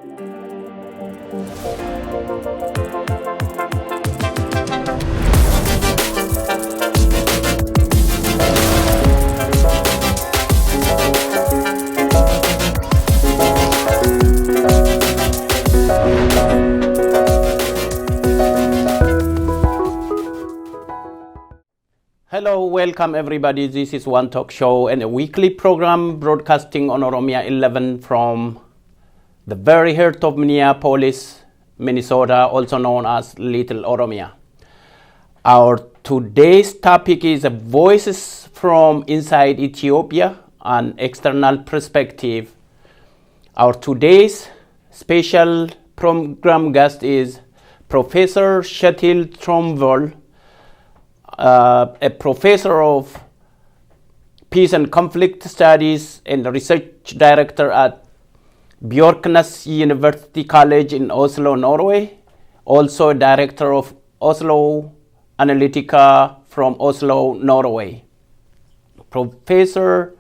Hello, welcome everybody. This is Waan Talk Show and a weekly program broadcasting on Oromia11 from the very heart of Minneapolis, Minnesota, also known as Little Oromia. Our today's topic is voices from inside Ethiopia, an external perspective. Our today's special program guest is Professor Kjetil Tromvoll, a professor of peace and conflict studies and research director at Bjørknes University College in Oslo, Norway. Also director of Oslo Analytica from Oslo, Norway. Professor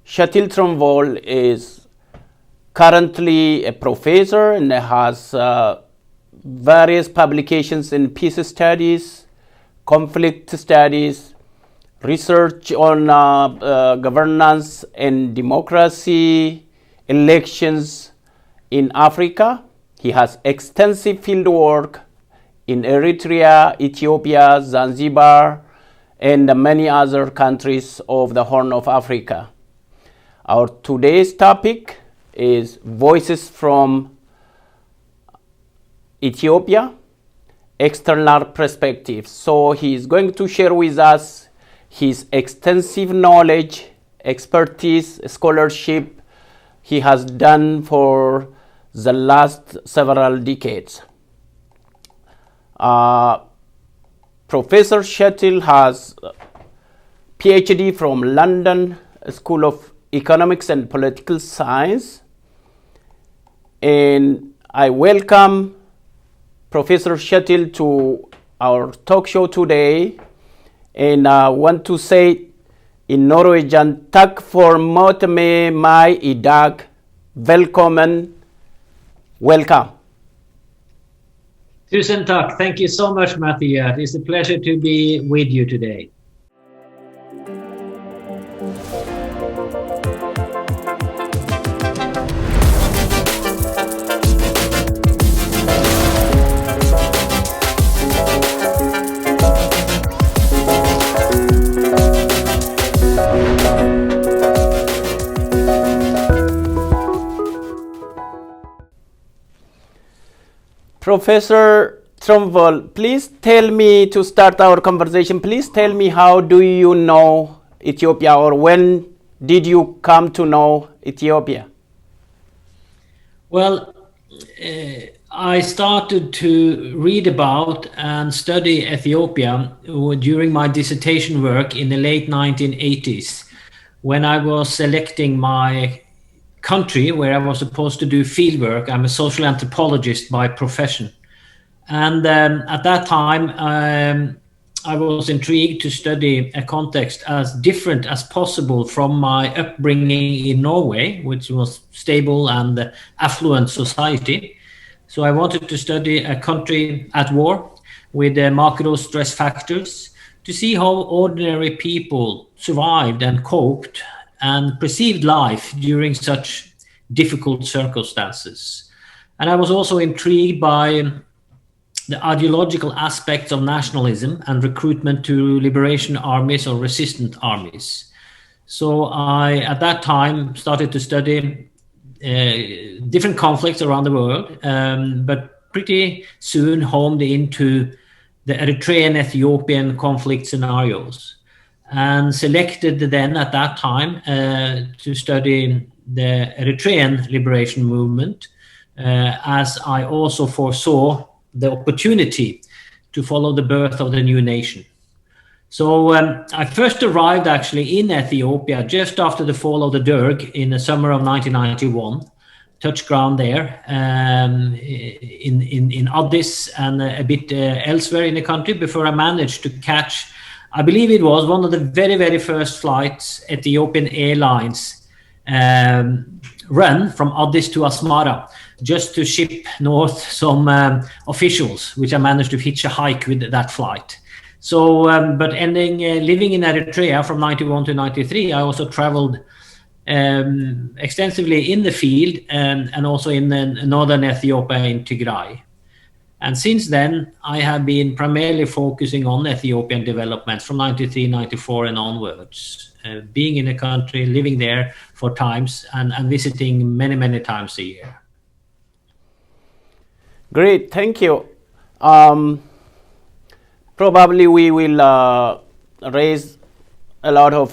Kjetil Tromvoll is currently a professor and has various publications in peace studies, conflict studies, research on governance and democracy, elections in Africa. He has extensive field work in Eritrea, Ethiopia, Zanzibar, and many other countries of the Horn of Africa. Our today's topic is Voices from Ethiopia, External Perspective. So he is going to share with us his extensive knowledge, expertise, scholarship he has done for the last several decades. Professor Kjetil has PhD from London School of Economics and Political Science, and I welcome Professor Kjetil to our talk show today, and I want to say in Norwegian, takk for møtet med meg I dag. Velkommen. Welcome. Tusen takk. Thank you so much, Matthew. It's a pleasure to be with you today. Professor Tromvoll, please tell me, to start our conversation, please tell me, how do you know Ethiopia, or when did you come to know Ethiopia? Well, I started to read about and study Ethiopia during my dissertation work in the late 1980s, when I was selecting my country where I was supposed to do field work. I'm a social anthropologist by profession. And at that time, I was intrigued to study a context as different as possible from my upbringing in Norway, which was stable and affluent society. So I wanted to study a country at war with macro stress factors to see how ordinary people survived and coped and perceived life during such difficult circumstances. And I was also intrigued by the ideological aspects of nationalism and recruitment to liberation armies or resistant armies. So I, at that time, started to study different conflicts around the world, but pretty soon homed into the Eritrean-Ethiopian conflict scenarios, and selected then at that time to study the Eritrean liberation movement, as I also foresaw the opportunity to follow the birth of the new nation. So I first arrived actually in Ethiopia just after the fall of the Derg in the summer of 1991, touched ground there in Addis and a bit elsewhere in the country before I managed to catch, I believe it was one of the very, very first flights Ethiopian Airlines run from Addis to Asmara just to ship north some officials, which I managed to hitch a hike with that flight. So, but living in Eritrea from 91 to 93, I also traveled extensively in the field and also in northern Ethiopia in Tigray. And since then, I have been primarily focusing on Ethiopian developments from 93, 94 and onwards, being in the country, living there for times and visiting many, many times a year. Great, thank you. Probably we will raise a lot of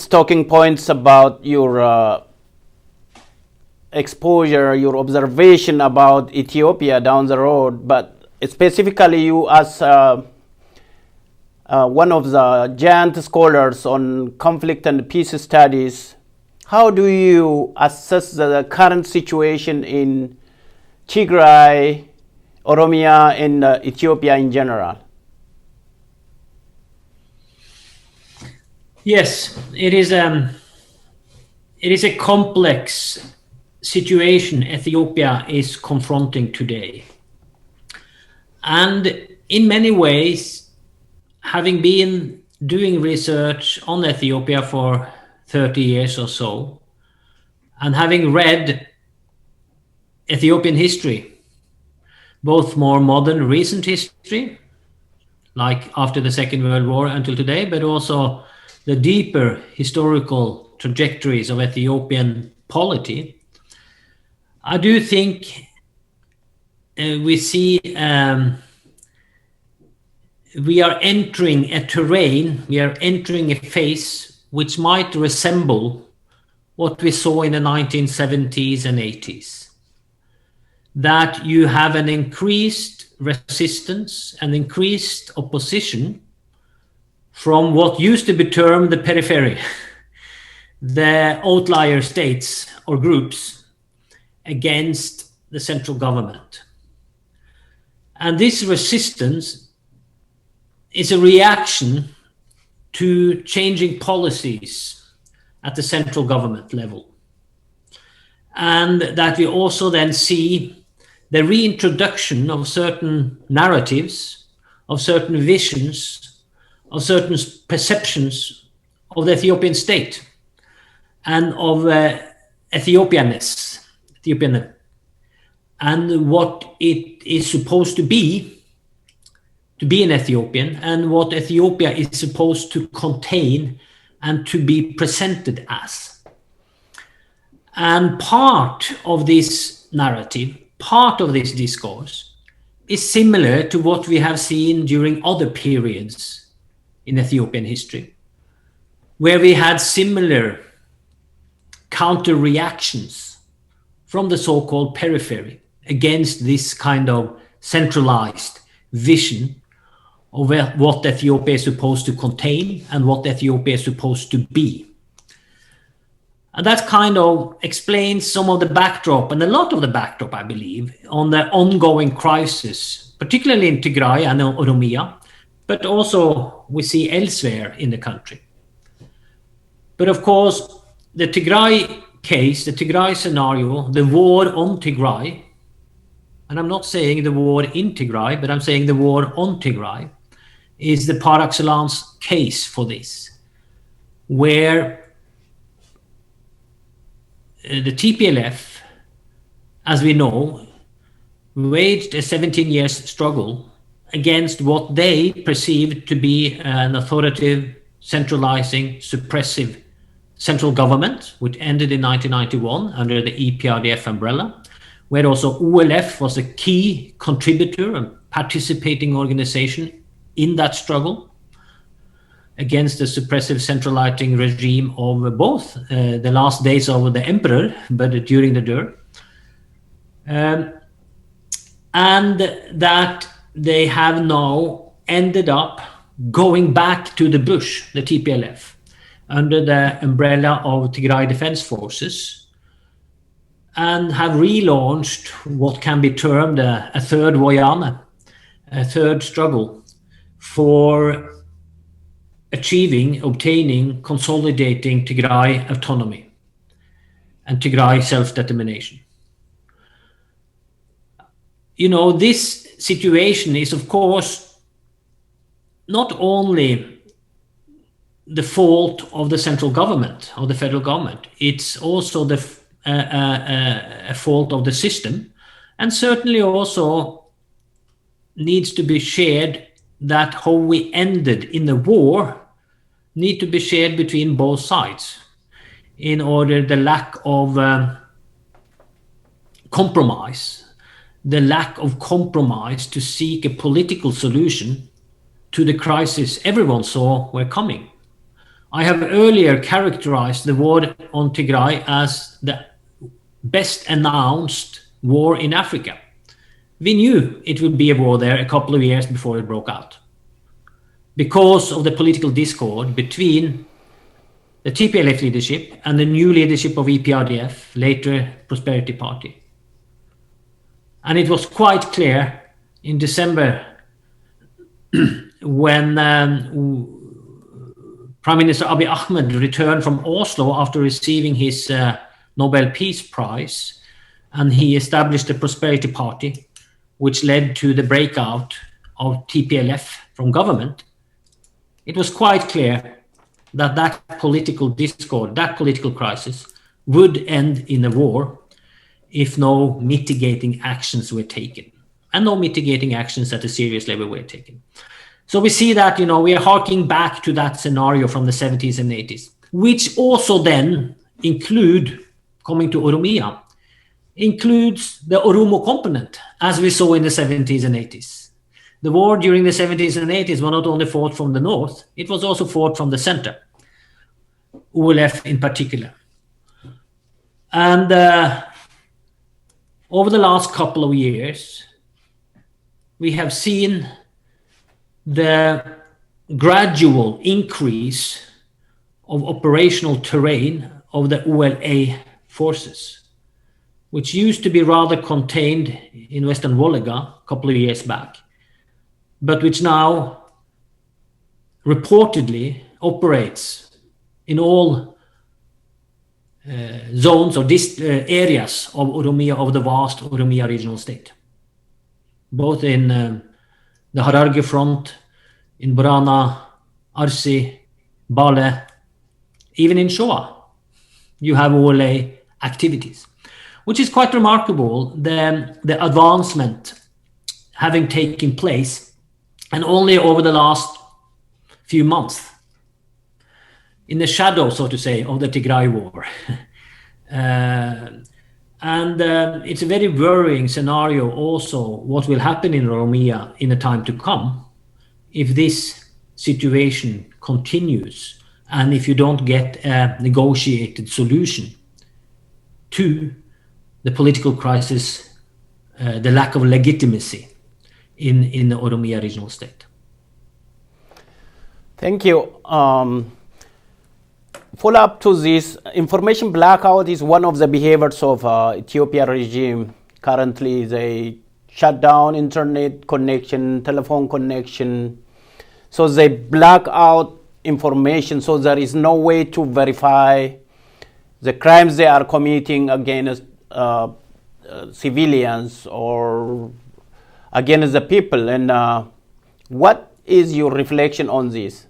talking points about your exposure, your observation about Ethiopia down the road, but specifically you as one of the giant scholars on conflict and peace studies, how do you assess the current situation in Tigray, Oromia, and Ethiopia in general? Yes, it is a complex situation Ethiopia is confronting today. And in many ways, having been doing research on Ethiopia for 30 years or so, and having read Ethiopian history, both more modern, recent history, like after the Second World War until today, but also the deeper historical trajectories of Ethiopian polity, I do think we see we are entering a terrain, we are entering a phase which might resemble what we saw in the 1970s and 80s. That you have an increased resistance and increased opposition from what used to be termed the periphery, the outlier states or groups against the central government. And this resistance is a reaction to changing policies at the central government level. And that we also then see the reintroduction of certain narratives, of certain visions, of certain perceptions of the Ethiopian state and of Ethiopianness, and what it is supposed to be an Ethiopian, and what Ethiopia is supposed to contain and to be presented as. And part of this narrative, part of this discourse, is similar to what we have seen during other periods in Ethiopian history, where we had similar counter reactions from the so-called periphery against this kind of centralized vision of what Ethiopia is supposed to contain and what Ethiopia is supposed to be. And that kind of explains some of the backdrop, and a lot of the backdrop, I believe, on the ongoing crisis, particularly in Tigray and Oromia, but also we see elsewhere in the country. But of course, the Tigray case, the Tigray scenario, the war on Tigray, and I'm not saying the war in Tigray, but I'm saying the war on Tigray, is the par excellence case for this, where the TPLF, as we know, waged a 17 years struggle against what they perceived to be an authoritative, centralizing, suppressive central government, which ended in 1991 under the EPRDF umbrella, where also OLF was a key contributor and participating organization in that struggle against the suppressive centralizing regime of both the last days of the emperor, but during the Dur. And that they have now ended up going back to the bush, the TPLF, under the umbrella of Tigray Defense Forces, and have relaunched what can be termed a third Waan, a third struggle for obtaining, consolidating Tigray autonomy and Tigray self-determination. This situation is, of course, not only the fault of the central government, or the federal government, it's also a fault of the system, and certainly also needs to be shared, that how we ended in the war need to be shared between both sides, in order the lack of compromise to seek a political solution to the crisis everyone saw were coming. I have earlier characterized the war on Tigray as the best announced war in Africa. We knew it would be a war there a couple of years before it broke out, because of the political discord between the TPLF leadership and the new leadership of EPRDF, later Prosperity Party. And it was quite clear in December when Prime Minister Abiy Ahmed returned from Oslo after receiving his Nobel Peace Prize, and he established the Prosperity Party, which led to the breakout of TPLF from government. It was quite clear that political discord, that political crisis, would end in a war if no mitigating actions were taken, and no mitigating actions at a serious level were taken. So we see that, we are harking back to that scenario from the 70s and 80s, which also then coming to Oromia, includes the Oromo component, as we saw in the 70s and 80s. The war during the 70s and 80s was not only fought from the north, it was also fought from the center, OLF in particular. And over the last couple of years, we have seen the gradual increase of operational terrain of the OLA forces, which used to be rather contained in Western Volga a couple of years back, but which now reportedly operates in all zones or areas of Oromia, of the vast Oromia regional state, both in the Hararge front, in Borana, Arsi, Bale, even in Shoa, you have OLA activities, which is quite remarkable, the advancement having taken place, and only over the last few months, in the shadow, so to say, of the Tigray war. And it's a very worrying scenario also what will happen in Oromia in the time to come if this situation continues, and if you don't get a negotiated solution to the political crisis, the lack of legitimacy in the Oromia regional state. Thank you. Follow up to this, information blackout is one of the behaviors of Ethiopia regime. Currently, they shut down internet connection, telephone connection. So they black out information, so there is no way to verify the crimes they are committing against civilians or against the people. And what is your reflection on this?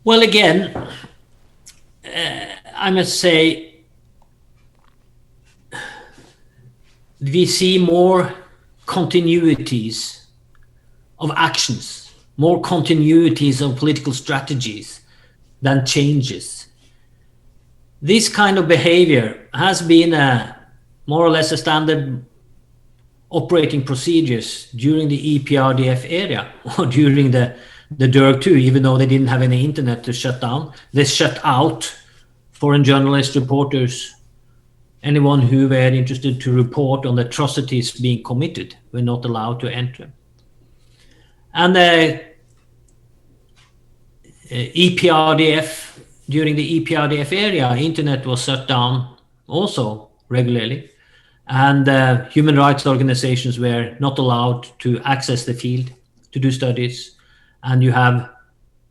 Well, again, I must say, we see more continuities of actions, more continuities of political strategies than changes. This kind of behavior has been more or less a standard operating procedures during the EPRDF era, or during the Derg too, even though they didn't have any internet to shut down. They shut out foreign journalists, reporters, anyone who were interested to report on the atrocities being committed were not allowed to enter. And EPRDF, during the EPRDF area, internet was shut down also regularly, and human rights organizations were not allowed to access the field to do studies, and you have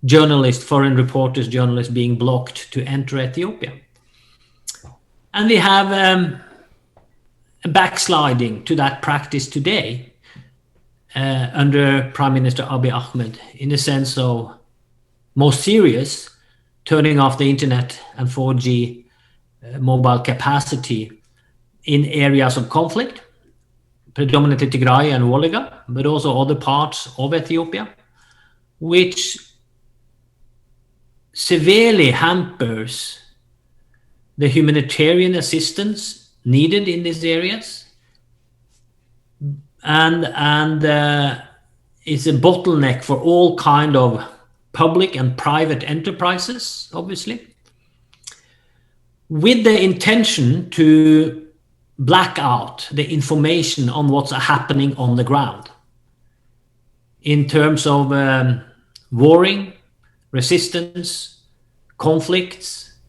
journalists, foreign reporters, journalists being blocked to enter Ethiopia. And we have a backsliding to that practice today under Prime Minister Abiy Ahmed, in the sense of most serious turning off the internet and 4G mobile capacity in areas of conflict, predominantly Tigray and Wolga, but also other parts of Ethiopia, which severely hampers the humanitarian assistance needed in these areas, and is a bottleneck for all kind of public and private enterprises, obviously, with the intention to black out the information on what's happening on the ground in terms of warring, resistance, conflicts,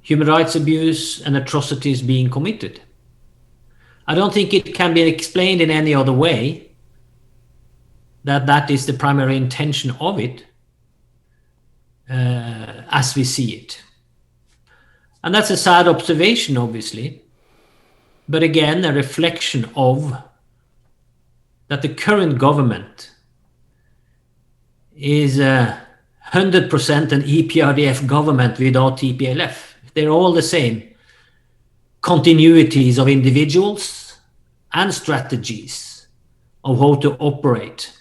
human rights abuse, and atrocities being committed. I don't think it can be explained in any other way that that is the primary intention of it, as we see it. And that's a sad observation, obviously, but again, a reflection of that the current government is 100% an EPRDF government without TPLF. They're all the same continuities of individuals and strategies of how to operate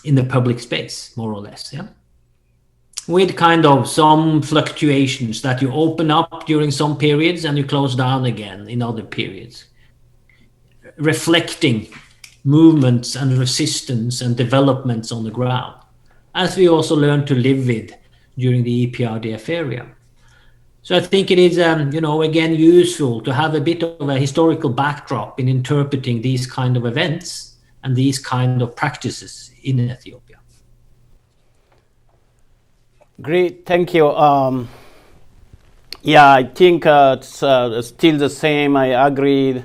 in the public space, more or less, yeah? With kind of some fluctuations that you open up during some periods and you close down again in other periods, reflecting movements and resistance and developments on the ground, as we also learned to live with during the EPRDF area. So I think it is, again, useful to have a bit of a historical backdrop in interpreting these kind of events and these kind of practices in Ethiopia. Great, thank you. Yeah, I think it's still the same. I agree.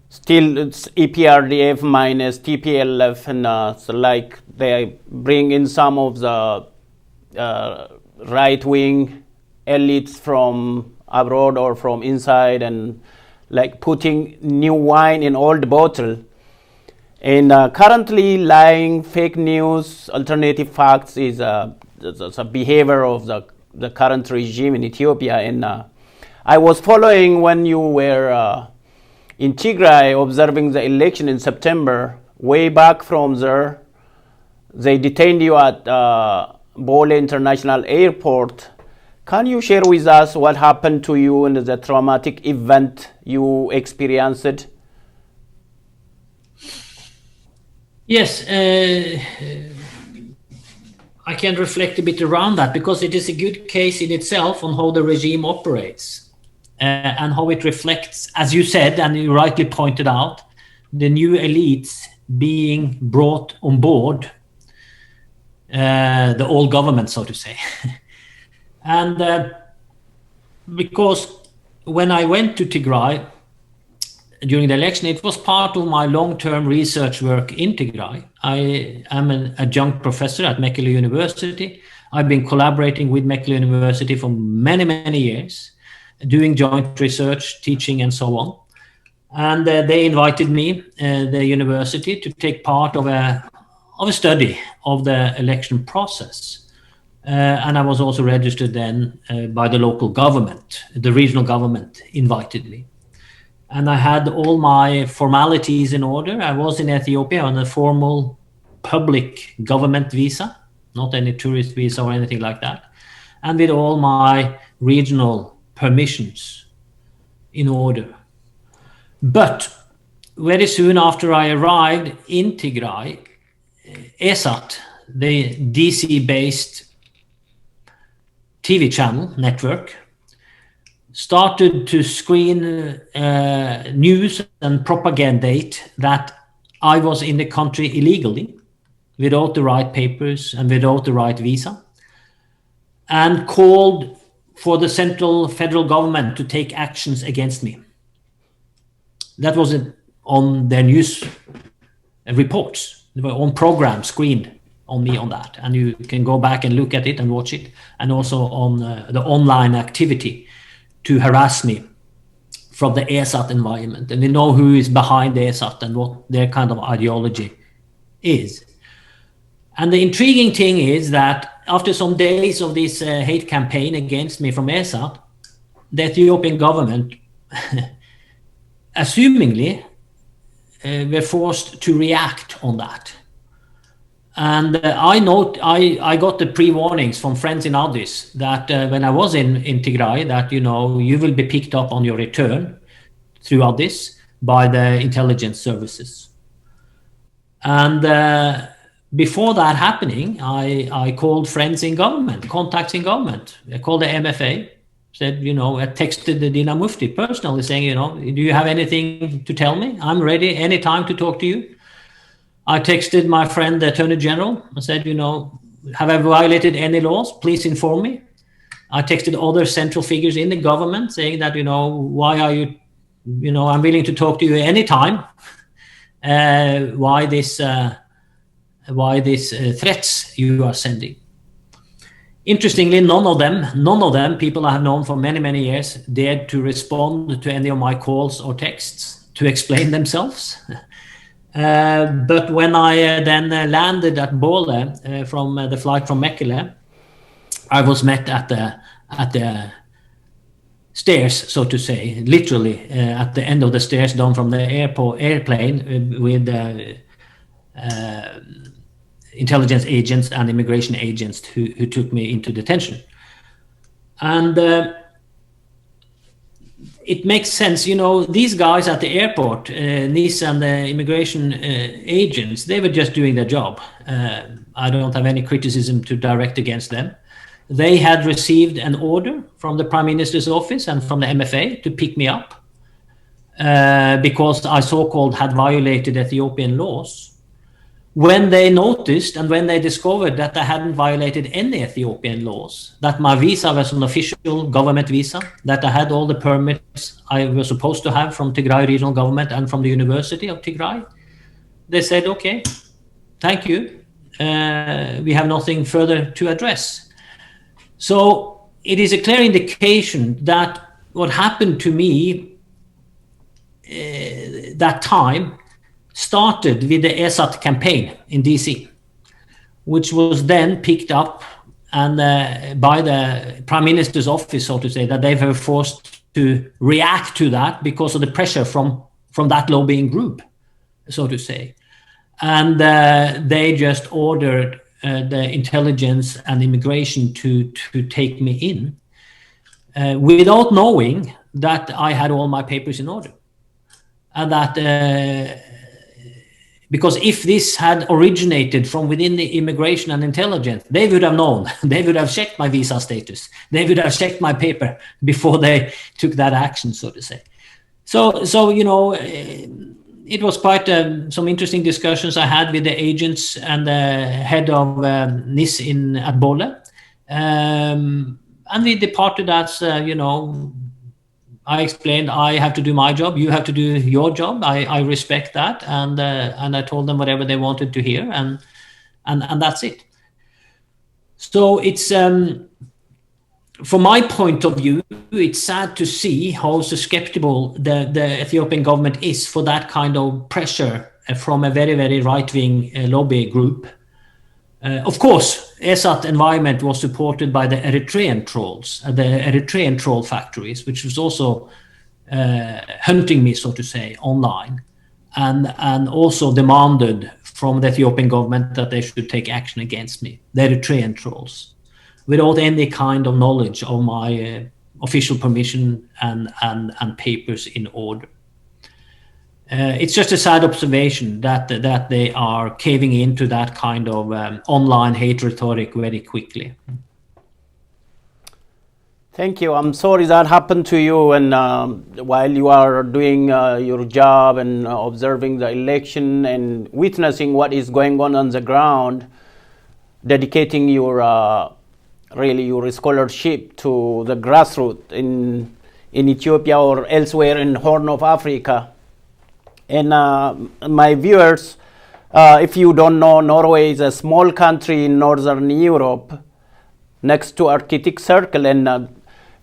Still, it's EPRDF minus TPLF, and so like they bring in some of the right-wing elites from abroad or from inside, and like putting new wine in old bottle. And currently, lying, fake news, alternative facts is a behavior of the current regime in Ethiopia. And I was following when you were in Tigray observing the election in September. Way back from there, they detained you at Bole International Airport. Can you share with us what happened to you in the traumatic event you experienced? Yes, I can reflect a bit around that, because it is a good case in itself on how the regime operates and how it reflects, as you said, and you rightly pointed out, the new elites being brought on board the old government, so to say. And because when I went to Tigray during the election, it was part of my long-term research work in Tigray. I am an adjunct professor at Mekelle University. I've been collaborating with Mekelle University for many, many years, doing joint research, teaching, and so on. And they invited me, the university, to take part of a study of the election process. And I was also registered then by the local government. The regional government invited me. And I had all my formalities in order. I was in Ethiopia on a formal public government visa, not any tourist visa or anything like that, and with all my regional permissions in order. But very soon after I arrived in Tigray, ESAT, the DC-based TV channel network, started to screen news and propagandate that I was in the country illegally, without the right papers and without the right visa, and called for the central federal government to take actions against me. That was on their news reports. They were on programs screened on me on that, and you can go back and look at it and watch it, and also on the online activity to harass me from the ESAT environment, and they know who is behind the ESAT and what their kind of ideology is. And the intriguing thing is that after some days of this hate campaign against me from ESAT, the Ethiopian government, assumingly, were forced to react on that. And I got the pre-warnings from friends in Addis that when I was in Tigray, that, you know, you will be picked up on your return through Addis by the intelligence services. And before that happening, I called friends in government, contacts in government. I called the MFA, said, you know, I texted the Dina Mufti personally saying, you know, do you have anything to tell me? I'm ready anytime to talk to you. I texted my friend, the Attorney General. I said, you know, have I violated any laws? Please inform me. I texted other central figures in the government saying that, you know, why are you, you know, I'm willing to talk to you anytime. Why these threats you are sending? Interestingly, none of them, people I have known for many, many years, dared to respond to any of my calls or texts to explain themselves. But when I then landed at Bole from the flight from Mekelle, I was met at the stairs, so to say, literally at the end of the stairs down from the airplane with intelligence agents and immigration agents who took me into detention. And it makes sense, you know, these guys at the airport, Nis and the immigration agents, they were just doing their job. I don't have any criticism to direct against them. They had received an order from the Prime Minister's office and from the MFA to pick me up because I so-called had violated Ethiopian laws. When they noticed and when they discovered that I hadn't violated any Ethiopian laws, that my visa was an official government visa, that I had all the permits I was supposed to have from Tigray regional government and from the University of Tigray, they said, okay, thank you. We have nothing further to address. So it is a clear indication that what happened to me that time started with the ESAT campaign in DC, which was then picked up and by the Prime Minister's office, so to say, that they were forced to react to that because of the pressure from that lobbying group, so to say. And they just ordered the intelligence and immigration to take me in without knowing that I had all my papers in order. And that because if this had originated from within the immigration and intelligence, they would have known. They would have checked my visa status. They would have checked my paper before they took that action, so to say. So you know, it was quite some interesting discussions I had with the agents and the head of NIS at Bole. And we departed as, you know, I explained I have to do my job, you have to do your job. I respect that, and I told them whatever they wanted to hear, and that's it. So it's from my point of view, it's sad to see how susceptible the Ethiopian government is for that kind of pressure from a very, very right-wing lobby group. Of course, ESAT environment was supported by the Eritrean trolls, the Eritrean troll factories, which was also hunting me, so to say, online, and also demanded from the Ethiopian government that they should take action against me, the Eritrean trolls, without any kind of knowledge of my official permission and papers in order. It's just a sad observation that they are caving into that kind of online hate rhetoric very quickly. Thank you. I'm sorry that happened to you, and while you are doing your job and observing the election and witnessing what is going on the ground, dedicating your really your scholarship to the grassroots in Ethiopia or elsewhere in Horn of Africa. And my viewers, If you don't know, Norway is a small country in Northern Europe next to Arctic Circle, and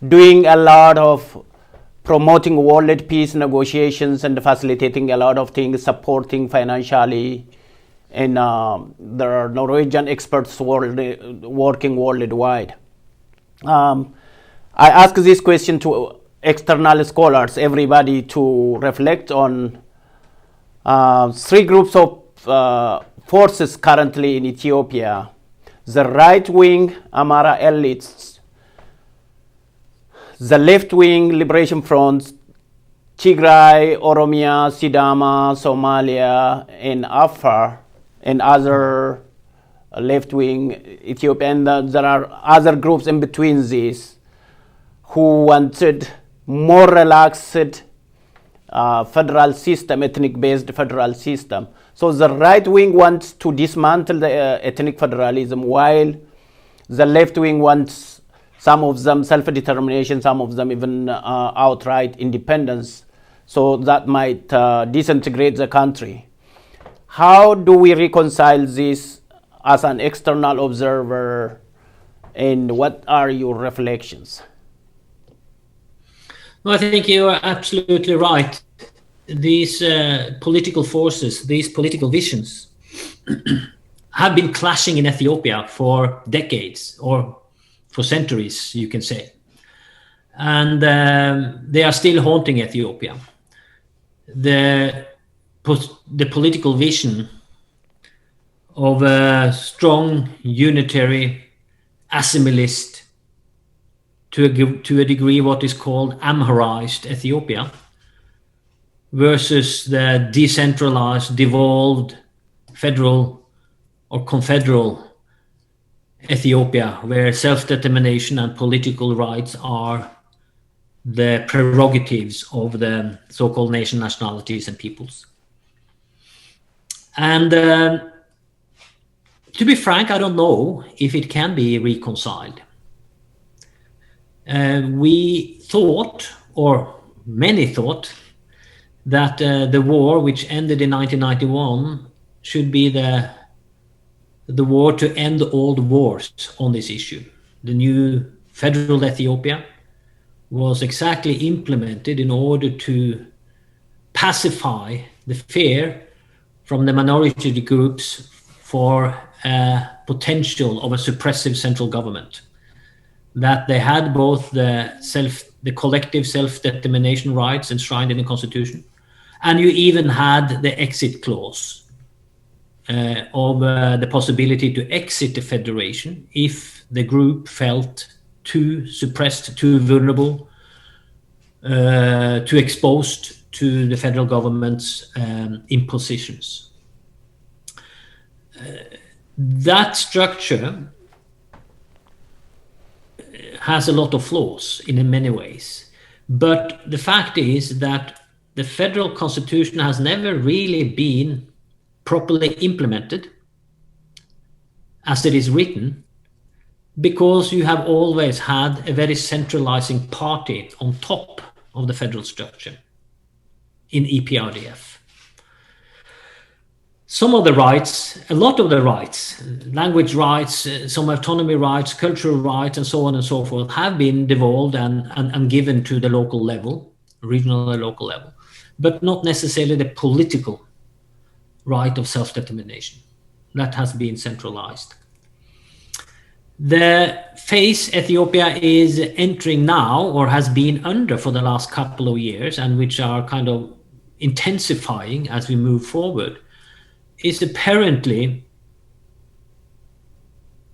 doing a lot of promoting world peace negotiations and facilitating a lot of things, supporting financially. And there are Norwegian experts working worldwide. I ask this question to external scholars, everybody, to reflect on three groups of forces currently in Ethiopia: the right-wing Amara elites, the left-wing Liberation Front, Tigray, Oromia, Sidama, Somalia, and Afar, and other left-wing Ethiopia. And there are other groups in between these who wanted more relaxed federal system, ethnic-based federal system. So the right wing wants to dismantle the ethnic federalism, while the left wing wants, some of them, self-determination, some of them even outright independence. So that might disintegrate the country. How do we reconcile this as an external observer, and what are your reflections? Well, I think you are absolutely right. These political forces, these political visions have been clashing in Ethiopia for decades, or for centuries, you can say. And they are still haunting Ethiopia. The political vision of a strong, unitary, assimilist, to a degree what is called Amharized Ethiopia, versus the decentralized, devolved, federal or confederal Ethiopia, where self-determination and political rights are the prerogatives of the so-called nation nationalities and peoples. And to be frank, I don't know if it can be reconciled. We thought, or many thought, that the war which ended in 1991 should be the war to end all the wars on this issue. The new federal Ethiopia was exactly implemented in order to pacify the fear from the minority groups for potential of a suppressive central government. That they had both the collective self-determination rights enshrined in the constitution, and you even had the exit clause of the possibility to exit the federation if the group felt too suppressed, too vulnerable, too exposed to the federal government's impositions. That structure has a lot of flaws in many ways. But the fact is that the federal constitution has never really been properly implemented as it is written, because you have always had a very centralizing party on top of the federal structure in EPRDF. Some of the rights, a lot of the rights, language rights, some autonomy rights, cultural rights, and so on and so forth, have been devolved and given to the local level, regional and local level, but not necessarily the political right of self-determination. That has been centralized. The phase Ethiopia is entering now, or has been under for the last couple of years, and which are kind of intensifying as we move forward, is apparently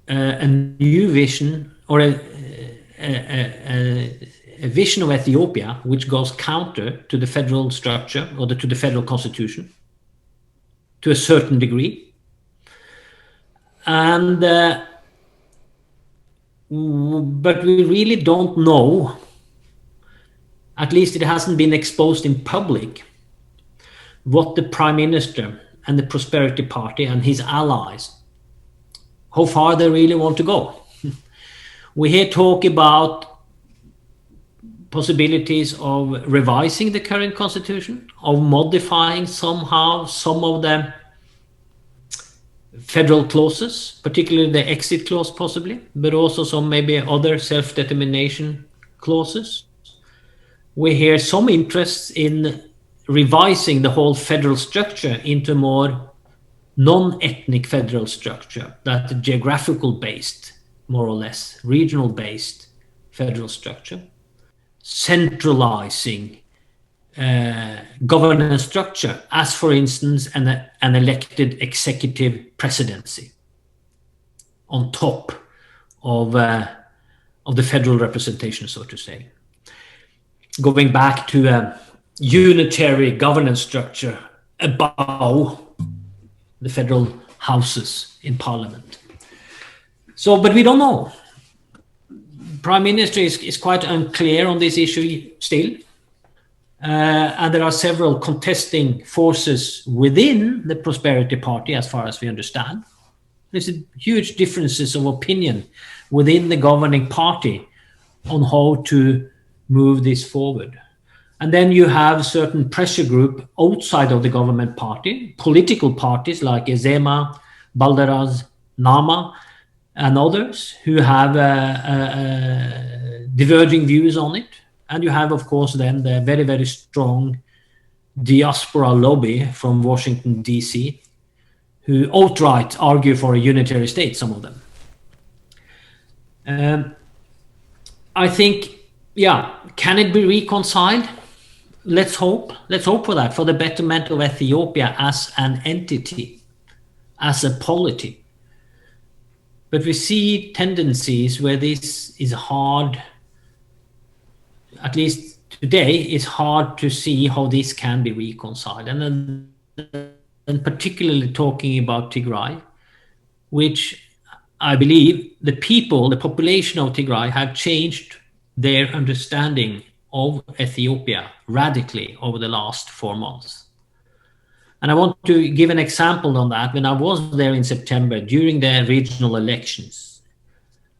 a new vision, or a vision of Ethiopia which goes counter to the federal structure, or to the federal constitution to a certain degree. And but we really don't know, at least it hasn't been exposed in public, what the Prime Minister and the Prosperity Party and his allies, how far they really want to go. We hear talk about possibilities of revising the current constitution, of modifying somehow some of the federal clauses, particularly the exit clause possibly, but also some maybe other self-determination clauses. We hear some interest in revising the whole federal structure into a more non-ethnic federal structure, that geographical based, more or less, regional based federal structure, centralizing governance structure, as for instance an elected executive presidency on top of the federal representation, so to say. Going back to a unitary governance structure above the federal houses in parliament. So, but we don't know. Prime Minister is quite unclear on this issue still. And there are several contesting forces within the Prosperity Party, as far as we understand. There's huge differences of opinion within the governing party on how to move this forward. And then you have certain pressure group outside of the government party, political parties like Ezema, Balderas, Nama, and others who have diverging views on it. And you have, of course, then the very, very strong diaspora lobby from Washington, D.C., who outright argue for a unitary state, some of them. I think, yeah, can it be reconciled? Let's hope for that, for the betterment of Ethiopia as an entity, as a polity. But we see tendencies where this is hard, at least today, it's hard to see how this can be reconciled. And particularly talking about Tigray, which I believe the people, the population of Tigray have changed their understanding of Ethiopia radically over the last 4 months. And I want to give an example on that. When I was there in September during the regional elections,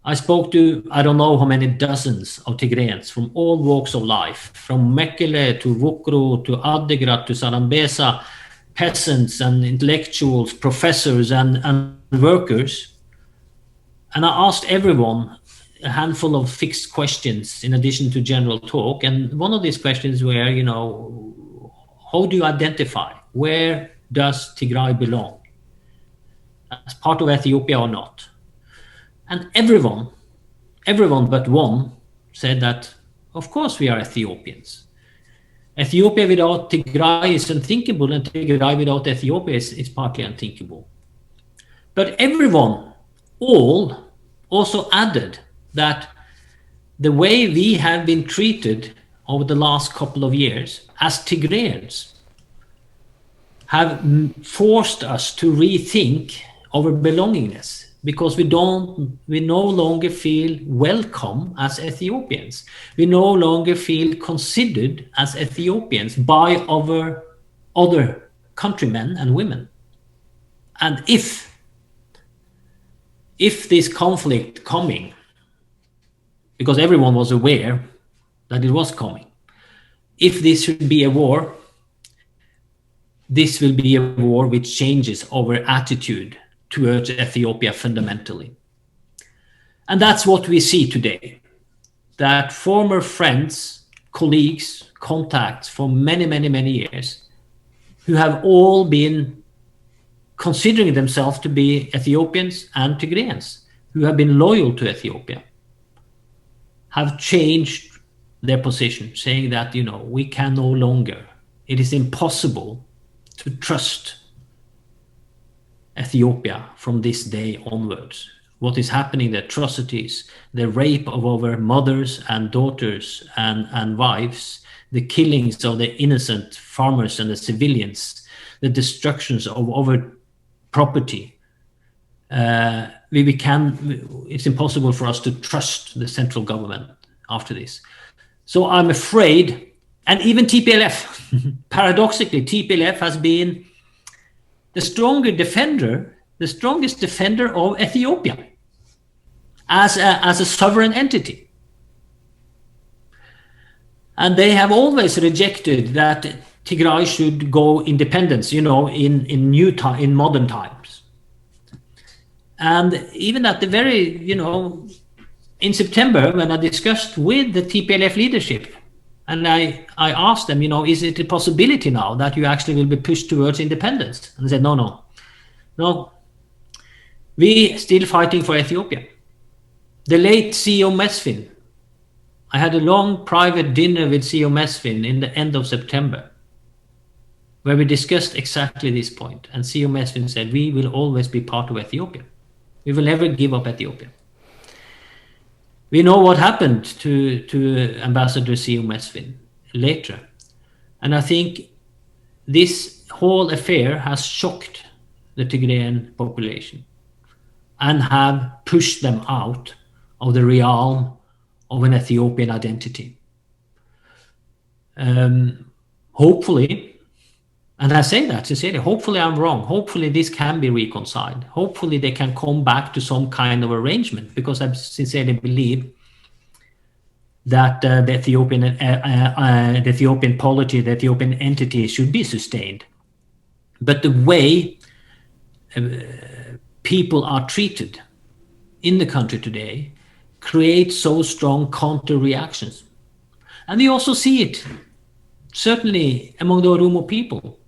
I spoke to, I don't know how many dozens of Tigrayans from all walks of life, from Mekele to Wukro to Adigrat to Sarambesa, peasants and intellectuals, professors and workers. And I asked everyone a handful of fixed questions in addition to general talk. And one of these questions were, you know, how do you identify? Where does Tigray belong? As part of Ethiopia or not? And everyone but one said that, of course we are Ethiopians. Ethiopia without Tigray is unthinkable, and Tigray without Ethiopia is partly unthinkable. But everyone, all, also added that the way we have been treated over the last couple of years as Tigrayans have forced us to rethink our belongingness, because we no longer feel welcome as Ethiopians. We no longer feel considered as Ethiopians by our other countrymen and women. And if this conflict coming, because everyone was aware that it was coming, if this should be a war, this will be a war which changes our attitude towards Ethiopia fundamentally. And that's what we see today, that former friends, colleagues, contacts for many, many, many years, who have all been considering themselves to be Ethiopians and Tigrayans, who have been loyal to Ethiopia, have changed their position, saying that, you know, we can no longer, it is impossible to trust Ethiopia from this day onwards. What is happening, the atrocities, the rape of our mothers and daughters and wives, the killings of the innocent farmers and the civilians, the destructions of our property. It's impossible for us to trust the central government after this. So I'm afraid, and even TPLF, paradoxically, TPLF has been the strongest defender of Ethiopia as a sovereign entity. And they have always rejected that Tigray should go independence, you know, in modern times. And even at the very, in September, when I discussed with the TPLF leadership, and I asked them, is it a possibility now that you actually will be pushed towards independence? And they said, no, we still fighting for Ethiopia. The late CEO Mesfin, I had a long private dinner with CEO Mesfin in the end of September, where we discussed exactly this point. And CEO Mesfin said, we will always be part of Ethiopia. We will never give up Ethiopia. We know what happened to Ambassador CEO Mesfin later. And I think this whole affair has shocked the Tigrayan population and have pushed them out of the realm of an Ethiopian identity. Hopefully, and I say that sincerely, hopefully I'm wrong. Hopefully this can be reconciled. Hopefully they can come back to some kind of arrangement, because I sincerely believe that the Ethiopian polity, the Ethiopian entity should be sustained. But the way people are treated in the country today creates so strong counter reactions. And we also see it, certainly among the Oromo people,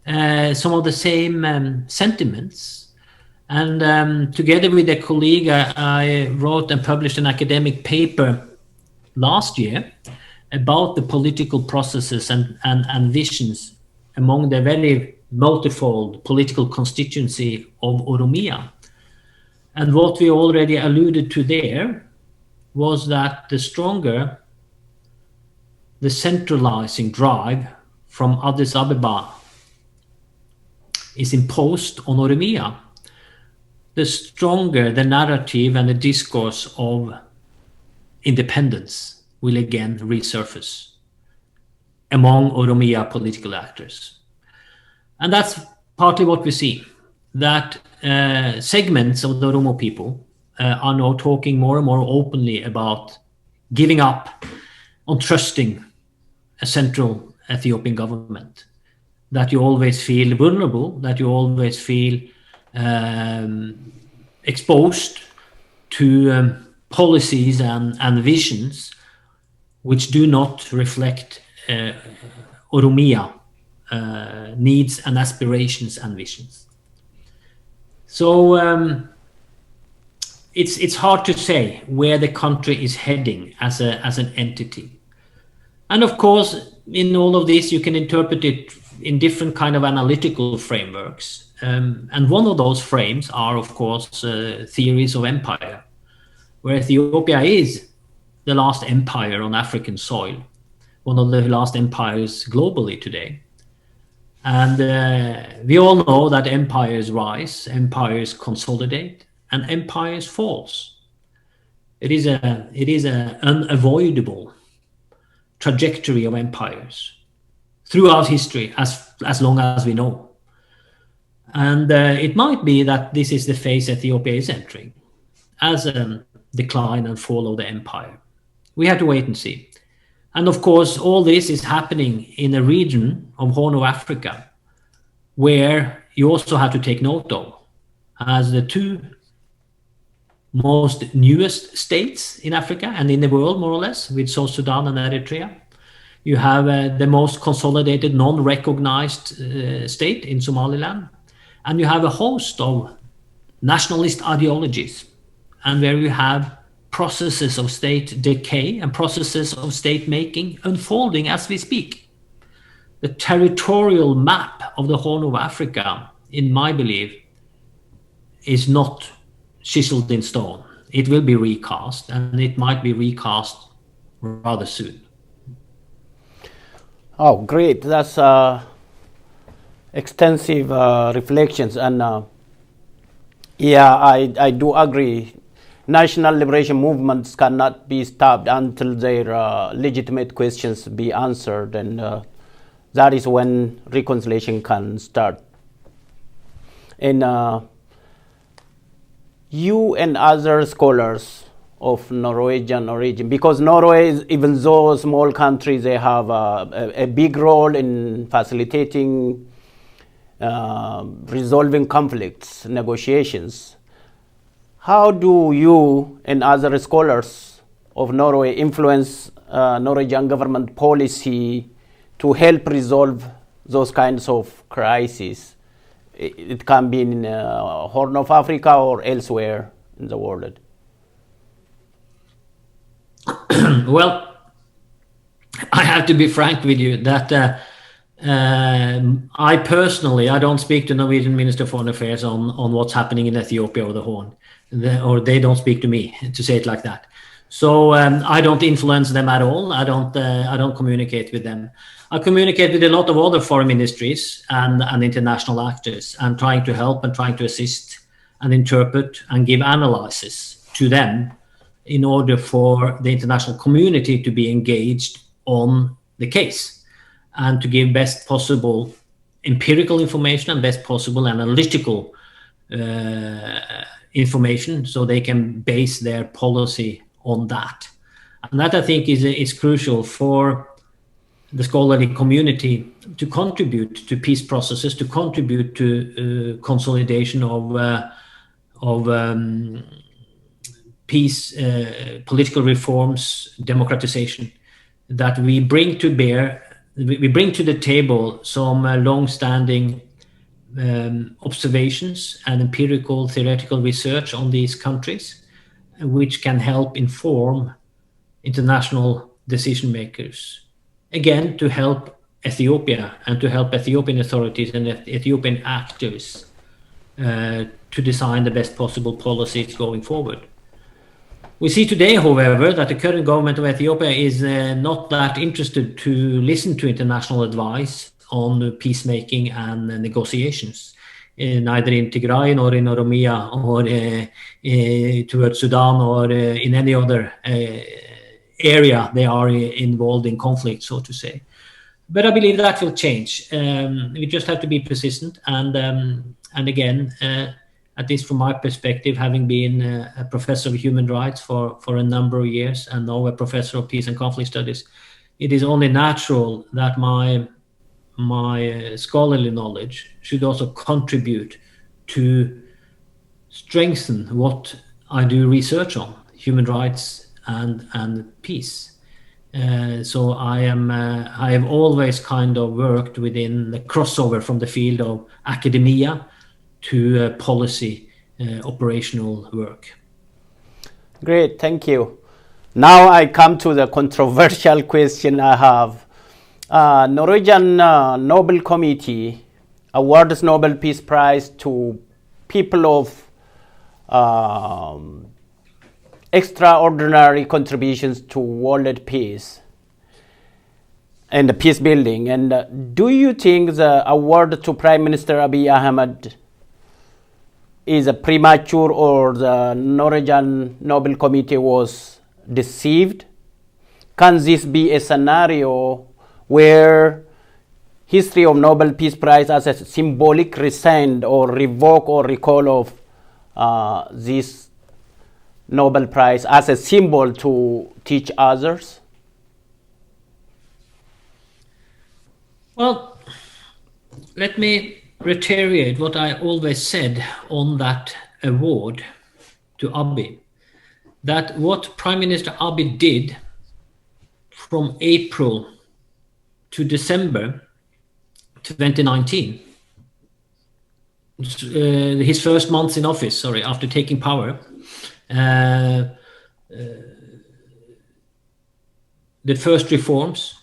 some of the same sentiments. And together with a colleague, I wrote and published an academic paper last year about the political processes and visions among the very multifold political constituency of Oromia. And what we already alluded to there was that the stronger the centralizing drive from Addis Ababa is imposed on Oromia, the stronger the narrative and the discourse of independence will again resurface among Oromia political actors. And that's partly what we see, that segments of the Oromo people are now talking more and more openly about giving up on trusting a central Ethiopian government, that you always feel vulnerable, that you always feel exposed to policies and visions which do not reflect Oromia needs and aspirations and visions. So it's hard to say where the country is heading as an entity. And of course, in all of this, you can interpret it in different kind of analytical frameworks. And one of those frames are, of course, theories of empire, where Ethiopia is the last empire on African soil, one of the last empires globally today. And we all know that empires rise, empires consolidate, and empires falls. It is an unavoidable trajectory of empires throughout history, as long as we know. And it might be that this is the phase Ethiopia is entering, as a decline and fall of the empire. We have to wait and see. And of course, all this is happening in a region of Horn of Africa, where you also have to take note of, as the two most newest states in Africa and in the world, more or less, with South Sudan and Eritrea. You have the most consolidated, non-recognized state in Somaliland. And you have a host of nationalist ideologies, and where you have processes of state decay and processes of state making unfolding as we speak. The territorial map of the Horn of Africa, in my belief, is not chiseled in stone. It will be recast, and it might be recast rather soon. Oh, great. That's extensive reflections. And I do agree. National liberation movements cannot be stopped until their legitimate questions be answered. And that is when reconciliation can start. And you and other scholars of Norwegian origin, because Norway, even though a small country, they have a big role in facilitating resolving conflicts, negotiations. How do you and other scholars of Norway influence Norwegian government policy to help resolve those kinds of crises? It can be in Horn of Africa or elsewhere in the world. Well, I have to be frank with you that I personally, I don't speak to Norwegian Minister of Foreign Affairs on what's happening in Ethiopia or the Horn, or they don't speak to me, to say it like that. So I don't influence them at all. I don't communicate with them. I communicate with a lot of other foreign ministries and international actors, and trying to help and trying to assist and interpret and give analysis to them in order for the international community to be engaged on the case and to give best possible empirical information and best possible analytical information so they can base their policy on that. And that, I think, is crucial for the scholarly community to contribute to peace processes, to contribute to consolidation of peace, political reforms, democratization, that we bring to bear, we bring to the table some long-standing observations and empirical theoretical research on these countries, which can help inform international decision makers. Again, to help Ethiopia and to help Ethiopian authorities and Ethiopian actors to design the best possible policies going forward. We see today, however, that the current government of Ethiopia is not that interested to listen to international advice on peacemaking and negotiations, neither in Tigray nor in Oromia or towards Sudan or in any other area they are involved in conflict, so to say. But I believe that will change. We just have to be persistent and again, at least from my perspective, having been a professor of human rights for a number of years and now a professor of peace and conflict studies, it is only natural that my scholarly knowledge should also contribute to strengthen what I do research on, human rights and peace. So I have always kind of worked within the crossover from the field of academia to policy operational work. Great, thank you. Now I come to the controversial question I have. Norwegian Nobel Committee awards Nobel Peace Prize to people of extraordinary contributions to world peace and peace building. And do you think the award to Prime Minister Abiy Ahmed is a premature, or the Norwegian Nobel Committee was deceived? Can this be a scenario where history of Nobel Peace Prize as a symbolic rescind or revoke or recall of this Nobel Prize as a symbol to teach others? Well, let me reiterate what I always said on that award to Abiy, that what Prime Minister Abiy did from April to December 2019, his first months in office, after taking power, the first reforms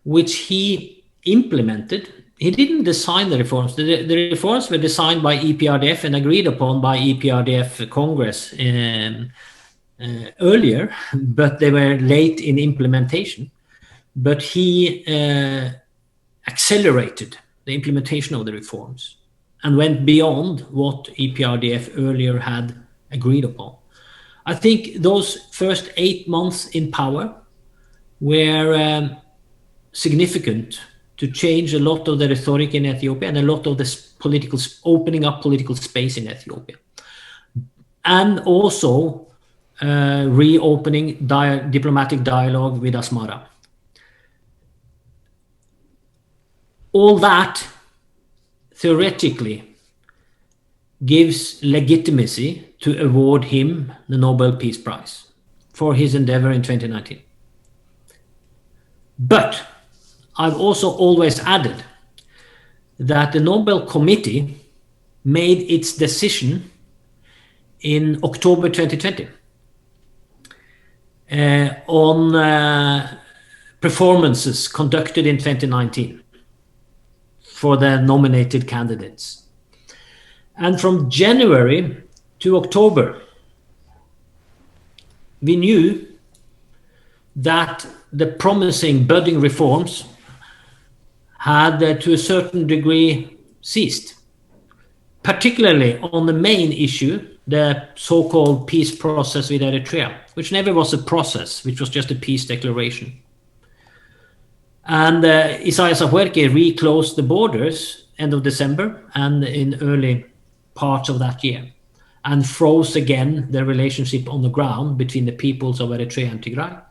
which he implemented. He didn't design the reforms. The reforms were designed by EPRDF and agreed upon by EPRDF Congress earlier, but they were late in implementation. But he accelerated the implementation of the reforms and went beyond what EPRDF earlier had agreed upon. I think those first 8 months in power were significant to change a lot of the rhetoric in Ethiopia and a lot of the opening up political space in Ethiopia. And also reopening diplomatic dialogue with Asmara. All that theoretically gives legitimacy to award him the Nobel Peace Prize for his endeavor in 2019. But I've also always added that the Nobel Committee made its decision in October 2020 on performances conducted in 2019 for the nominated candidates. And from January to October, we knew that the promising budding reforms had to a certain degree ceased, particularly on the main issue, the so-called peace process with Eritrea, which never was a process, which was just a peace declaration. And Isaias Afwerki reclosed the borders end of December and in early parts of that year, and froze again the relationship on the ground between the peoples of Eritrea and Tigray.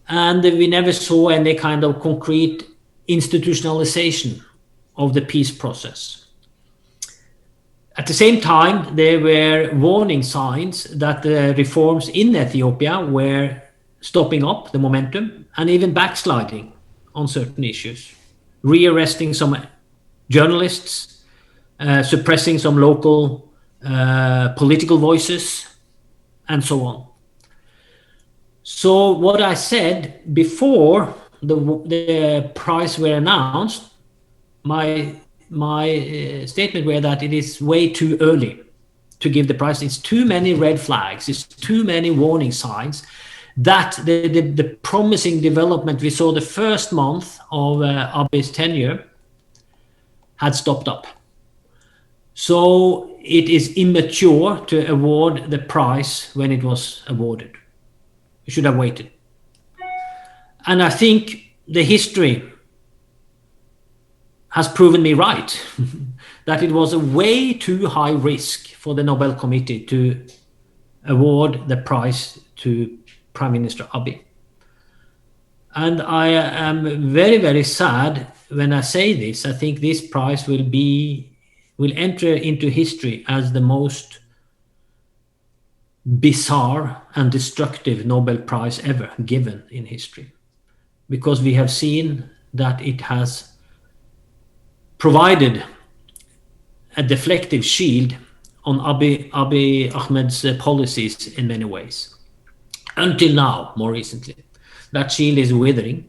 And we never saw any kind of concrete institutionalization of the peace process. At the same time, there were warning signs that the reforms in Ethiopia were stopping up the momentum and even backsliding on certain issues, rearresting some journalists, suppressing some local political voices, and so on. So what I said before the prize were announced, my statement were that it is way too early to give the prize. It's too many red flags. It's too many warning signs that the promising development we saw the first month of Abiy's tenure had stopped up. So it is immature to award the prize when it was awarded. We should have waited. And I think the history has proven me right, that it was a way too high risk for the Nobel Committee to award the prize to Prime Minister Abiy. And I am very, very sad when I say this. I think this prize will enter into history as the most bizarre and destructive Nobel Prize ever given in history, because we have seen that it has provided a deflective shield on Abiy Ahmed's policies in many ways. Until now, more recently, that shield is withering,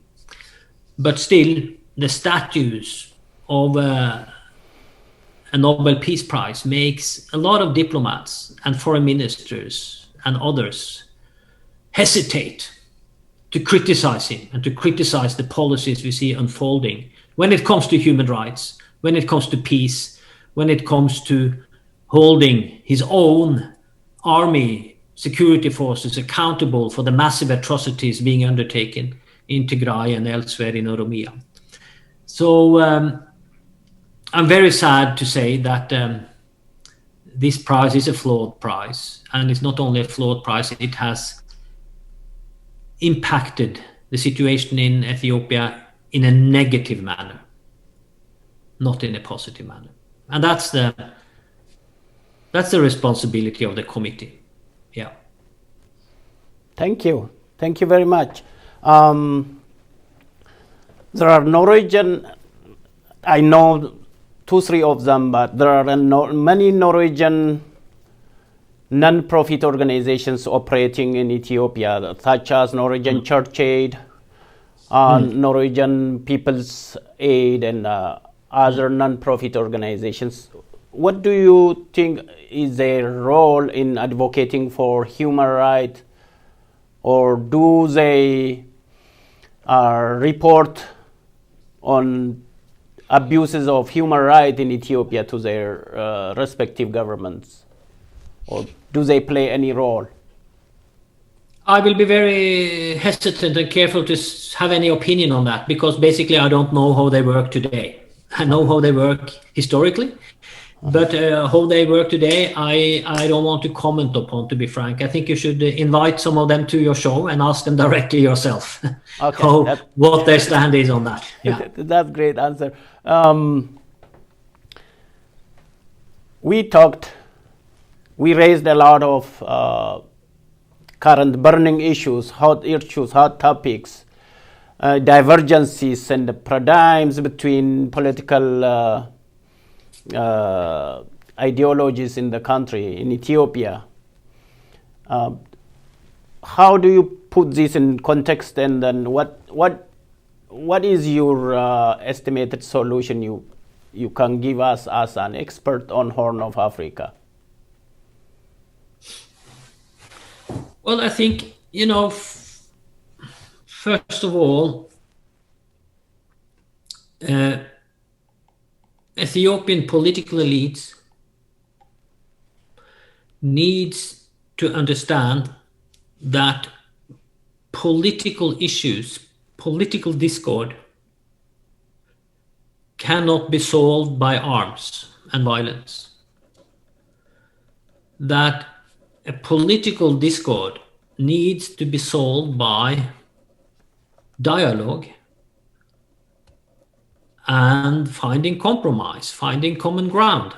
but still the status of a Nobel Peace Prize makes a lot of diplomats and foreign ministers and others hesitate to criticize him and to criticize the policies we see unfolding when it comes to human rights, when it comes to peace, when it comes to holding his own army, security forces accountable for the massive atrocities being undertaken in Tigray and elsewhere in Oromia. So I'm very sad to say that this prize is a flawed prize, and it's not only a flawed prize, it has impacted the situation in Ethiopia in a negative manner, not in a positive manner. And that's the responsibility of the committee. Yeah. Thank you. Thank you very much. There are Norwegian, I know 2-3 of them, but there are many Norwegian non-profit organizations operating in Ethiopia, such as Norwegian Church Aid, Norwegian People's Aid, and other non-profit organizations. What do you think is their role in advocating for human rights, or do they report on abuses of human rights in Ethiopia to their respective governments, or do they play any role? I will be very hesitant and careful to have any opinion on that, because basically I don't know how they work today. I know how they work historically, but how they work today, I don't want to comment upon, to be frank. I think you should invite some of them to your show and ask them directly yourself Okay, what their stand is on that. Yeah. That's great answer. We talked we raised a lot of current burning issues, hot topics, divergences and the paradigms between political ideologies in the country, in Ethiopia. How do you put this in context, and then what is your estimated solution you can give us as an expert on Horn of Africa? Well, I think, first of all, Ethiopian political elites needs to understand that political issues, political discord, cannot be solved by arms and violence. That a political discord needs to be solved by dialogue and finding compromise, finding common ground.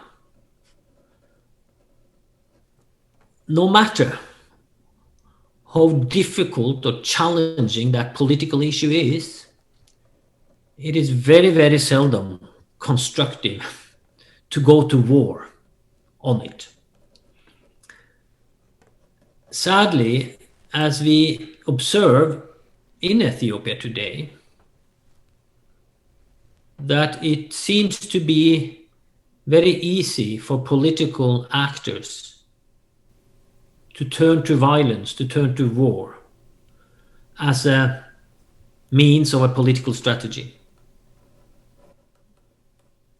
No matter how difficult or challenging that political issue is, it is very, very seldom constructive to go to war on it. Sadly, as we observe in Ethiopia today, that it seems to be very easy for political actors to turn to violence, to turn to war as a means of a political strategy.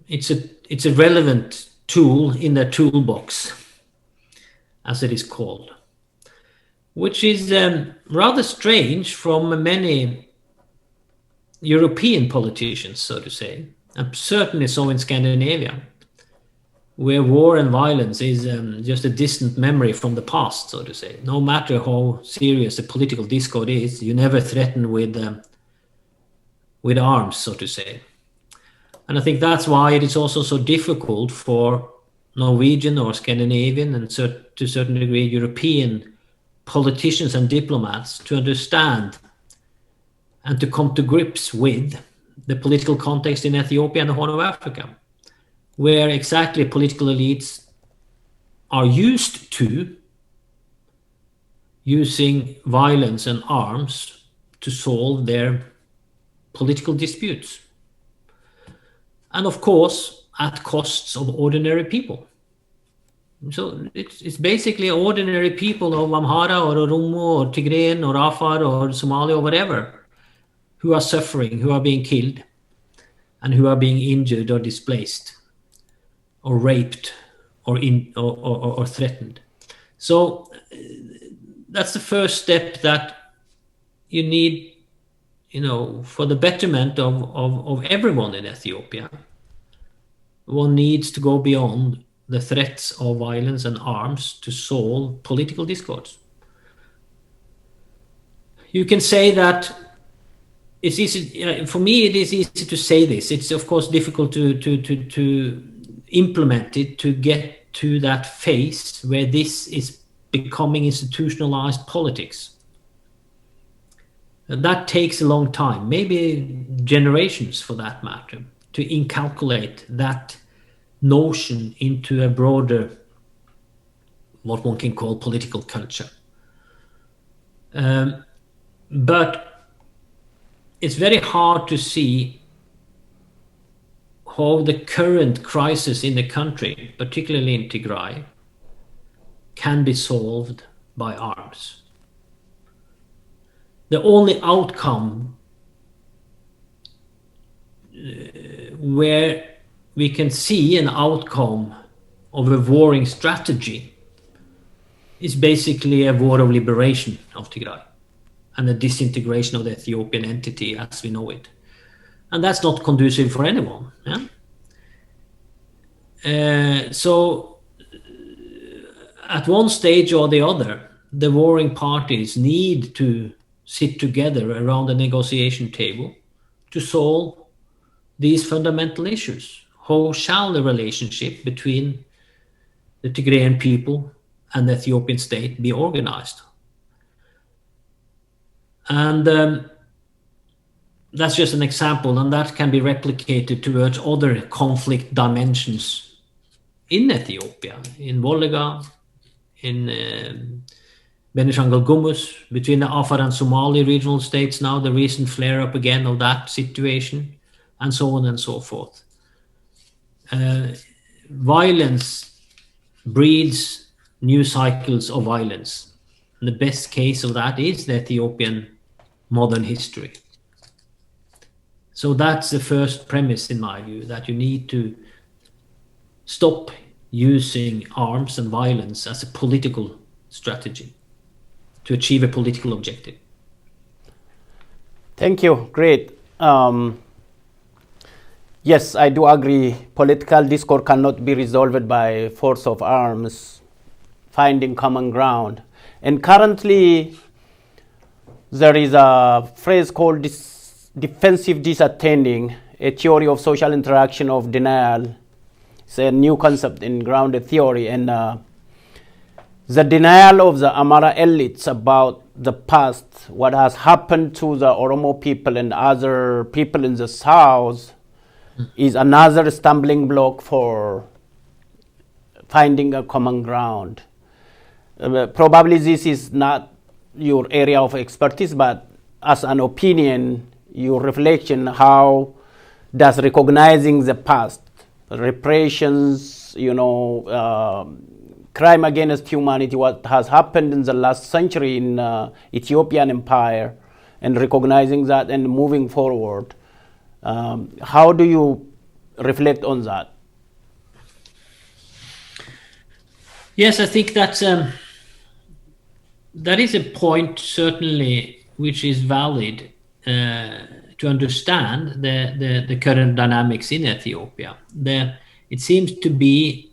It's a relevant tool in the toolbox, as it is called, which is rather strange from many European politicians, so to say, and certainly so in Scandinavia, where war and violence is just a distant memory from the past, so to say. No matter how serious a political discord is, you never threaten with arms, so to say. And I think that's why it is also so difficult for Norwegian or Scandinavian and to a certain degree European politicians and diplomats to understand and to come to grips with the political context in Ethiopia and the Horn of Africa, where exactly political elites are used to using violence and arms to solve their political disputes. And of course, at costs of ordinary people. So it's basically ordinary people of Amhara or Oromo or Tigrayan or Afar or Somali or whatever who are suffering, who are being killed, and who are being injured or displaced or raped or threatened. So that's the first step that you need, for the betterment of everyone in Ethiopia. One needs to go beyond the threats of violence and arms to solve political discords. You can say that it's easy, for me it is easy to say this. It's of course difficult to implement it, to get to that phase where this is becoming institutionalized politics. That takes a long time, maybe generations for that matter, to inculcate that notion into a broader, what one can call political culture. But it's very hard to see how the current crisis in the country, particularly in Tigray, can be solved by arms. The only outcome where we can see an outcome of a warring strategy is basically a war of liberation of Tigray and the disintegration of the Ethiopian entity as we know it. And that's not conducive for anyone. Yeah? So at one stage or the other, the warring parties need to sit together around the negotiation table to solve these fundamental issues. How shall the relationship between the Tigrayan people an Ethiopian state be organized. And that's just an example, and that can be replicated towards other conflict dimensions in Ethiopia, in Volga, in Benishangul Gumuz, between the Afar and Somali regional states now, the recent flare-up again of that situation, and so on and so forth. Violence breeds new cycles of violence. And the best case of that is the Ethiopian modern history. So that's the first premise, in my view, that you need to stop using arms and violence as a political strategy to achieve a political objective. Thank you. Great. Yes, I do agree. Political discord cannot be resolved by force of arms, finding common ground. And currently, there is a phrase called defensive disattending, a theory of social interaction of denial. It's a new concept in grounded theory, and the denial of the Amara elites about the past, what has happened to the Oromo people and other people in the south, is another stumbling block for finding a common ground. Probably this is not your area of expertise, but as an opinion, your reflection, how does recognizing the past, repressions, crime against humanity, what has happened in the last century in Ethiopian empire, and recognizing that and moving forward, how do you reflect on that? Yes, I think that is a point certainly which is valid to understand the current dynamics in Ethiopia. It seems to be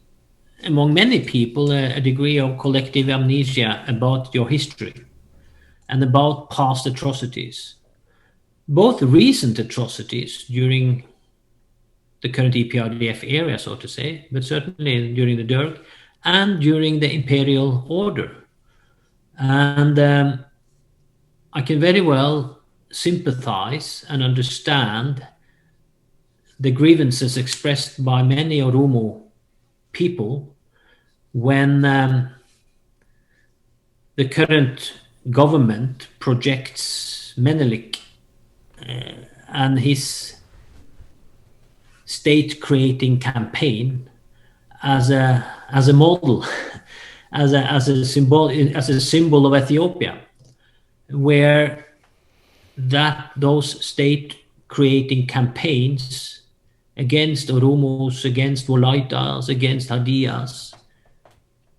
among many people a degree of collective amnesia about your history and about past atrocities, both recent atrocities during the current EPRDF era, so to say, but certainly during the Derg and during the imperial order. And I can very well sympathize and understand the grievances expressed by many Oromo people when the current government projects Menelik and his state-creating campaign as a model, as a symbol of Ethiopia, where those state-creating campaigns against Oromos, against Wolaitas, against Hadiyas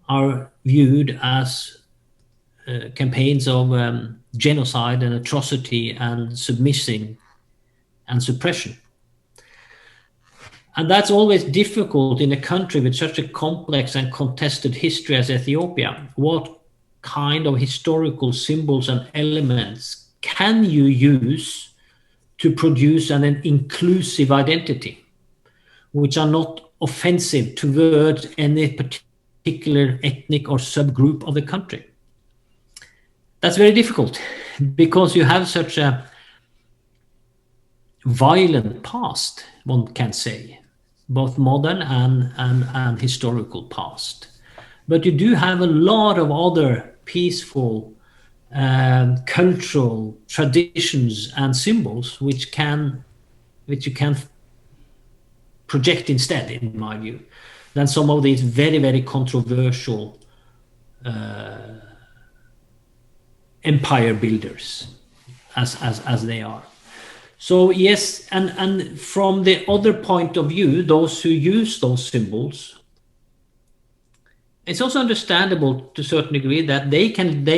are viewed as campaigns of genocide and atrocity and submission and suppression. And that's always difficult in a country with such a complex and contested history as Ethiopia. What kind of historical symbols and elements can you use to produce an inclusive identity, which are not offensive towards any particular ethnic or subgroup of the country? That's very difficult because you have such a violent past, one can say, both modern and historical past. But you do have a lot of other peaceful cultural traditions and symbols which you can project instead, in my view, than some of these very, very controversial empire builders as they are. So yes, and from the other point of view, those who use those symbols, it's also understandable to a certain degree that they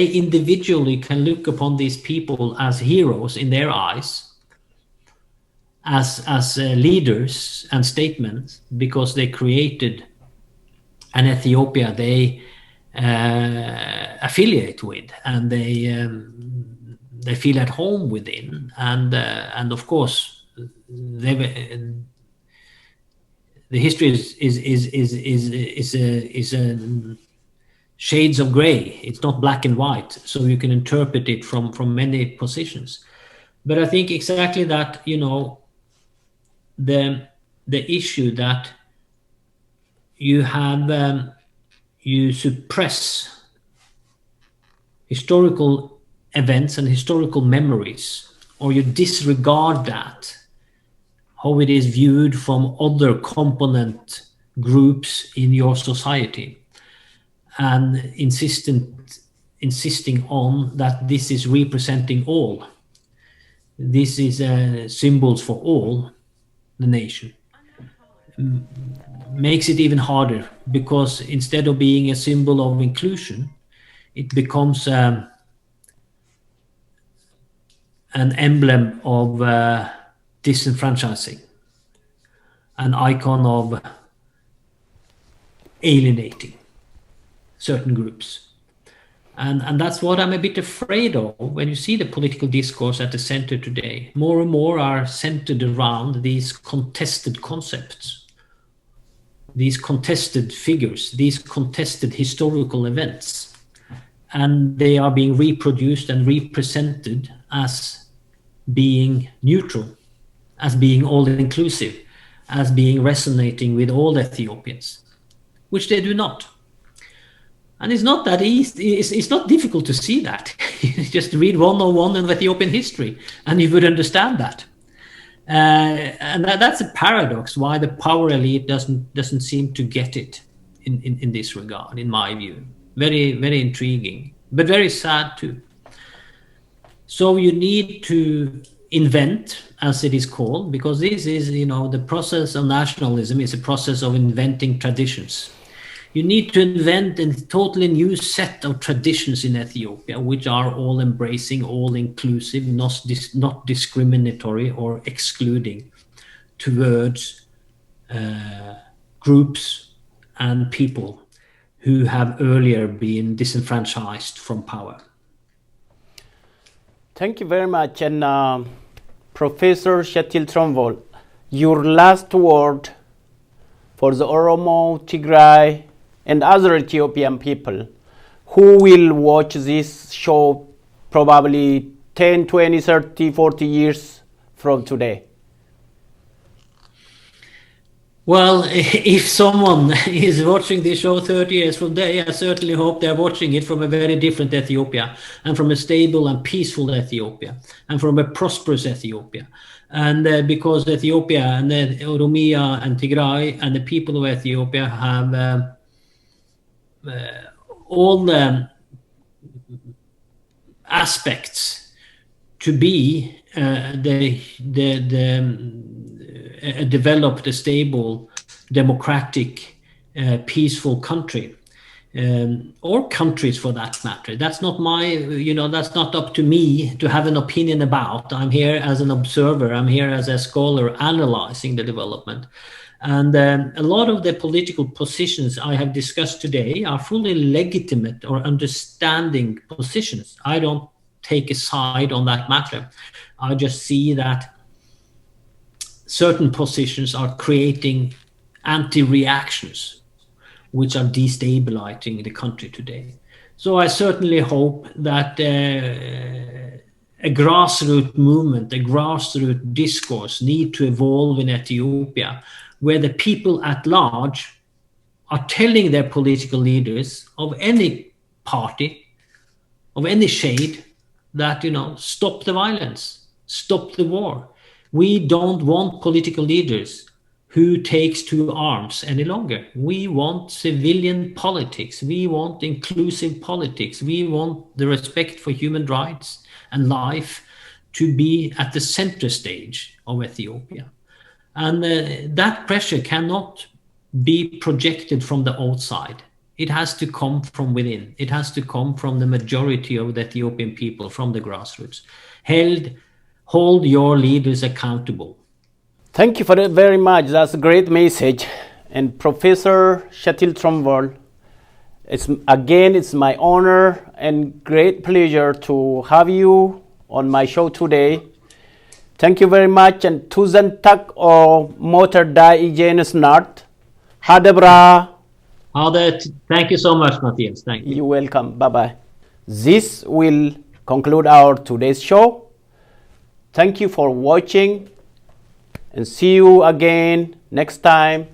individually can look upon these people as heroes in their eyes, as leaders and statesmen, because they created an Ethiopia they affiliate with and they feel at home within, and of course the history is shades of gray. It's not black and white, so you can interpret it from many positions. But I think exactly that, the issue that you have, you suppress historical events and historical memories, or you disregard that, how it is viewed from other component groups in your society, and insisting on that this is representing all. This is symbols for all the nation. Makes it even harder, because instead of being a symbol of inclusion, it becomes an emblem of disenfranchising, an icon of alienating certain groups. And that's what I'm a bit afraid of when you see the political discourse at the center today. More and more are centered around these contested concepts, these contested figures, these contested historical events. And they are being reproduced and represented as being neutral, as being all-inclusive, as being resonating with all Ethiopians, which they do not. And it's not that easy. It's not difficult to see that. Just read 101 in Ethiopian history, and you would understand that. And that's a paradox why the power elite doesn't seem to get it in this regard, in my view. Very, very intriguing, but very sad too. So you need to invent, as it is called, because this is, the process of nationalism is a process of inventing traditions. You need to invent a totally new set of traditions in Ethiopia, which are all embracing, all inclusive, not discriminatory or excluding towards groups and people who have earlier been disenfranchised from power. Thank you very much. And Professor Kjetil Tromvoll, your last word for the Oromo, Tigray, and other Ethiopian people who will watch this show probably 10, 20, 30, 40 years from today? Well, if someone is watching this show 30 years from today, I certainly hope they're watching it from a very different Ethiopia, and from a stable and peaceful Ethiopia, and from a prosperous Ethiopia. And because Ethiopia and Oromia and Tigray and the people of Ethiopia have all the aspects to be a developed, a stable, democratic, peaceful country, or countries for that matter. That's not that's not up to me to have an opinion about. I'm here as an observer. I'm here as a scholar analyzing the development. And a lot of the political positions I have discussed today are fully legitimate or understanding positions. I don't take a side on that matter. I just see that certain positions are creating anti-reactions which are destabilizing the country today. So I certainly hope that a grassroots movement, a grassroots discourse need to evolve in Ethiopia, where the people at large are telling their political leaders of any party, of any shade, that, stop the violence, stop the war. We don't want political leaders who takes to arms any longer. We want civilian politics. We want inclusive politics. We want the respect for human rights and life to be at the center stage of Ethiopia. And that pressure cannot be projected from the outside. It has to come from within. It has to come from the majority of the Ethiopian people, from the grassroots. Hold your leaders accountable. Thank you for that very much. That's a great message. And Professor Kjetil Tromvoll, it's my honor and great pleasure to have you on my show today. Thank you very much, and tusen tack och motor där igen snart. Ha det bra. Thank you so much, Matthias. Thank you. You're welcome. Bye-bye. This will conclude our today's show. Thank you for watching and see you again next time.